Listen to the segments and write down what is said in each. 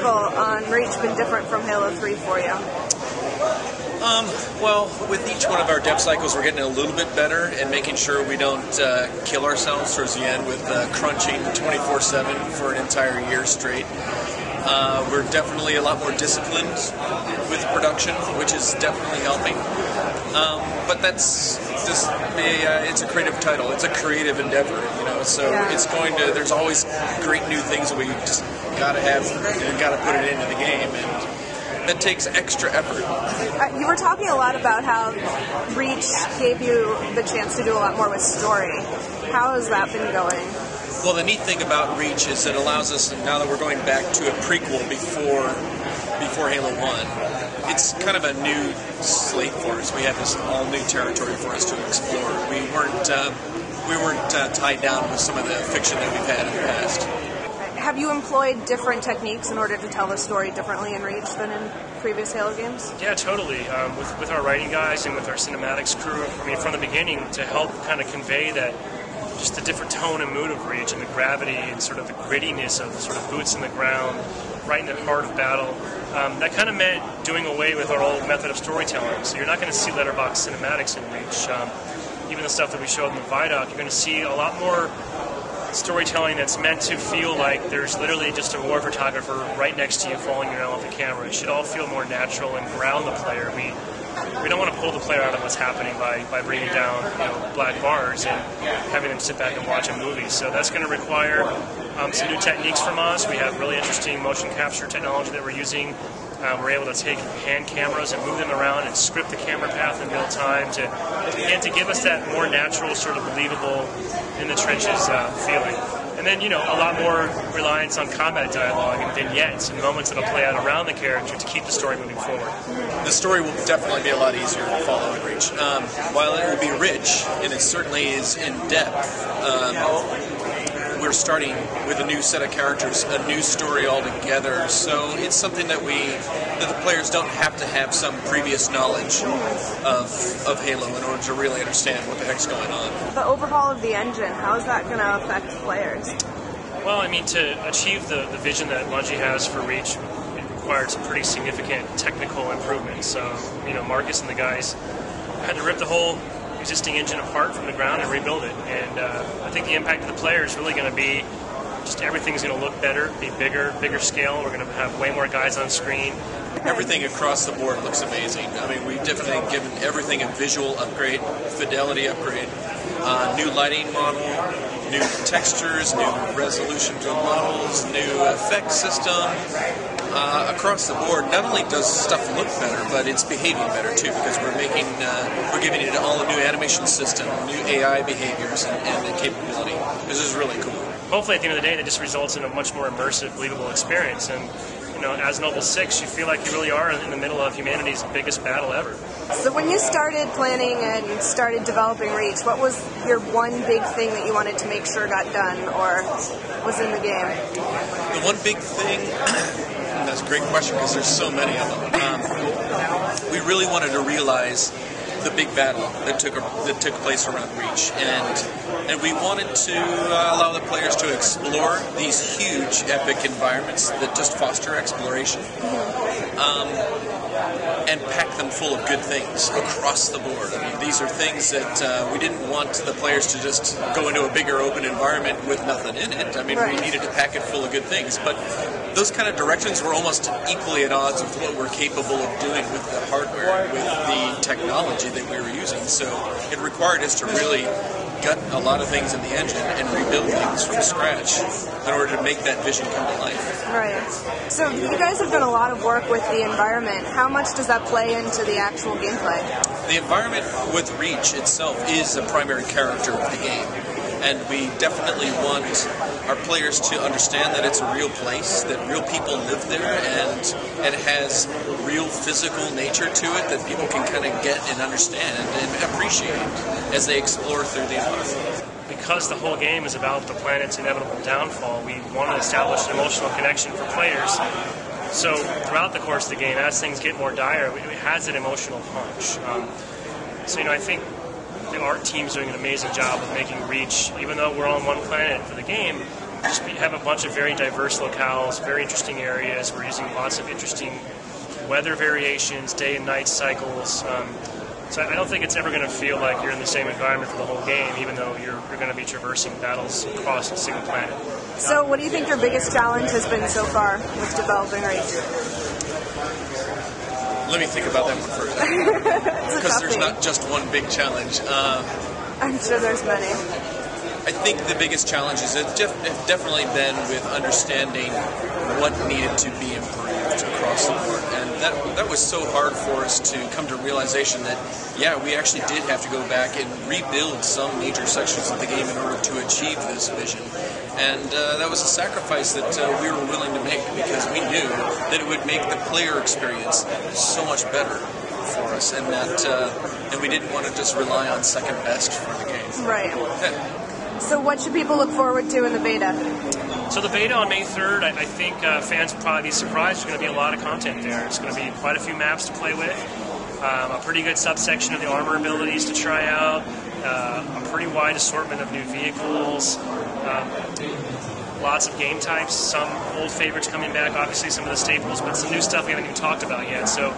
cycle on Reach been different from Halo 3 for you? Well, with each one of our dev cycles, we're getting a little bit better and making sure we don't kill ourselves towards the end with crunching 24/7 for an entire year straight. We're definitely a lot more disciplined with production, which is definitely helping. But that's just it's a creative title. It's a creative endeavor, you know. So it's going to. There's always great new things that we just gotta have and gotta put it into the game, and that takes extra effort. You were talking a lot about how Reach gave you the chance to do a lot more with story. How has that been going? Well, the neat thing about Reach is it allows us, now that we're going back to a prequel before Halo 1, it's kind of a new slate for us. We have this all-new territory for us to explore. We weren't tied down with some of the fiction that we've had in the past. Have you employed different techniques in order to tell the story differently in Reach than in previous Halo games? Yeah, totally. With our writing guys and with our cinematics crew, I mean, from the beginning, to help kind of convey that just the different tone and mood of Reach and the gravity and sort of the grittiness of sort of boots in the ground, right in the heart of battle. That kind of meant doing away with our old method of storytelling. So you're not going to see letterbox cinematics in Reach. Even the stuff that we showed in the Vidoc, you're going to see a lot more storytelling that's meant to feel like there's literally just a war photographer right next to you following you around with the camera. It should all feel more natural and ground the player. We don't want to pull the player out of what's happening by bringing down black bars and having them sit back and watch a movie. So that's going to require some new techniques from us. We have really interesting motion capture technology that we're using. We're able to take hand cameras and move them around and script the camera path in real time to give us that more natural, sort of believable, in the trenches feeling. And then, a lot more reliance on combat dialogue and vignettes and moments that'll play out around the character to keep the story moving forward. The story will definitely be a lot easier to follow in Reach. While it will be rich, and it certainly is in depth, we're starting with a new set of characters, a new story altogether. So it's something that the players don't have to have some previous knowledge of Halo in order to really understand what the heck's going on. The overhaul of the engine, how is that going to affect players? Well, I mean, to achieve the vision that Bungie has for Reach, it required some pretty significant technical improvements. So, Marcus and the guys had to rip the whole existing engine apart from the ground and rebuild it. And I think the impact of the player is really going to be just everything's going to look better, be bigger scale. We're going to have way more guys on screen. Everything across the board looks amazing. I mean, we've definitely given everything a visual upgrade, fidelity upgrade, new lighting model, new textures, new resolution to models, new effect system. Across the board, not only does stuff look better, but it's behaving better too, because we're giving it all a new animation system, new AI behaviors, and the capability. This is really cool. Hopefully, at the end of the day, that just results in a much more immersive, believable experience. And as Noble 6, you feel like you really are in the middle of humanity's biggest battle ever. So when you started planning and started developing Reach, what was your one big thing that you wanted to make sure got done or was in the game? The one big thing, that's a great question because there's so many of them. We really wanted to realize the big battle that took place around Reach, and we wanted to allow the players to explore these huge, epic environments that just foster exploration, and pack them full of good things across the board. I mean, these are things that we didn't want the players to just go into a bigger open environment with nothing in it. I mean, we needed to pack it full of good things, but those kind of directions were almost equally at odds with what we're capable of doing with the hardware, with the technology that we were using. So it required us to really gut a lot of things in the engine and rebuild things from scratch in order to make that vision come to life. Right. So you guys have done a lot of work with the environment. How much does that play into the actual gameplay? The environment with Reach itself is a primary character of the game. And we definitely want our players to understand that it's a real place, that real people live there, and it has real physical nature to it that people can kind of get and understand and appreciate as they explore through the environment. Because the whole game is about the planet's inevitable downfall, we want to establish an emotional connection for players. So throughout the course of the game, as things get more dire, it has an emotional punch. I think the art team's doing an amazing job of making Reach, even though we're on one planet for the game, just have a bunch of very diverse locales, very interesting areas. We're using lots of interesting weather variations, day and night cycles. So I don't think it's ever going to feel like you're in the same environment for the whole game, even though you're going to be traversing battles across a single planet. So what do you think your biggest challenge has been so far with developing Reach? Let me think about that one first. Because there's not just one big challenge. I'm sure there's many. I think the biggest challenges have definitely been with understanding what needed to be improved across the board. And that was so hard for us to come to realization that, yeah, we actually did have to go back and rebuild some major sections of the game in order to achieve this vision. And that was a sacrifice that we were willing to make because we knew that it would make the player experience so much better for us, and and we didn't want to just rely on second best for the game. Right. Yeah. So what should people look forward to in the beta? So the beta on May 3rd, I think fans will probably be surprised. There's going to be a lot of content there. There's going to be quite a few maps to play with, a pretty good subsection of the armor abilities to try out, a pretty wide assortment of new vehicles, lots of game types, some old favorites coming back, obviously some of the staples, but some new stuff we haven't even talked about yet. So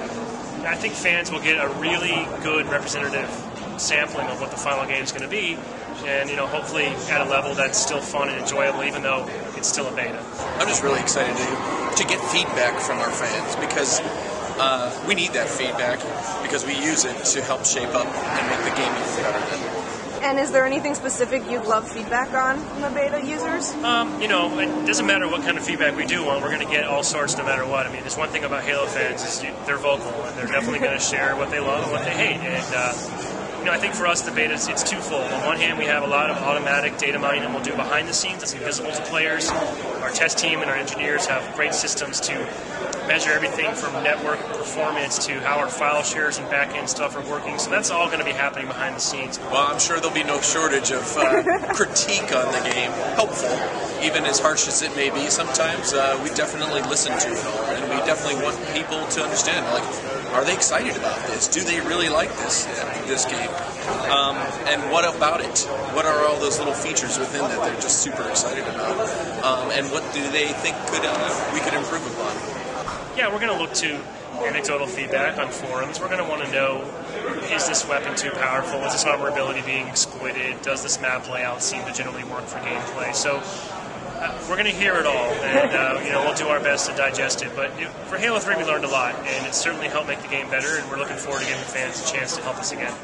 I think fans will get a really good representative sampling of what the final game is going to be, and hopefully at a level that's still fun and enjoyable, even though it's still a beta. I'm just really excited to get feedback from our fans because we need that feedback because we use it to help shape up and make the game even better. And is there anything specific you'd love feedback on from the beta users? It doesn't matter what kind of feedback we do want. We're going to get all sorts no matter what. I mean, there's one thing about Halo fans is they're vocal, and they're definitely going to share what they love and what they hate. And I think for us, the beta, it's twofold. On one hand, we have a lot of automatic data mining that we'll do behind the scenes that's invisible to players. Our test team and our engineers have great systems to measure everything from network performance to how our file shares and back-end stuff are working. So that's all going to be happening behind the scenes. Well, I'm sure there'll be no shortage of critique on the game. Helpful, even as harsh as it may be sometimes. We definitely listen to it all, and we definitely want people to understand, like, are they excited about this? Do they really like this game? And what about it? What are all those little features within that they're just super excited about? And what do they think we could improve upon? Yeah, we're going to look to anecdotal feedback on forums. We're going to want to know, is this weapon too powerful? Is this armor ability being exploited? Does this map layout seem to generally work for gameplay? So we're going to hear it all, and we'll do our best to digest it. But for Halo 3, we learned a lot, and it certainly helped make the game better, and we're looking forward to giving fans a chance to help us again.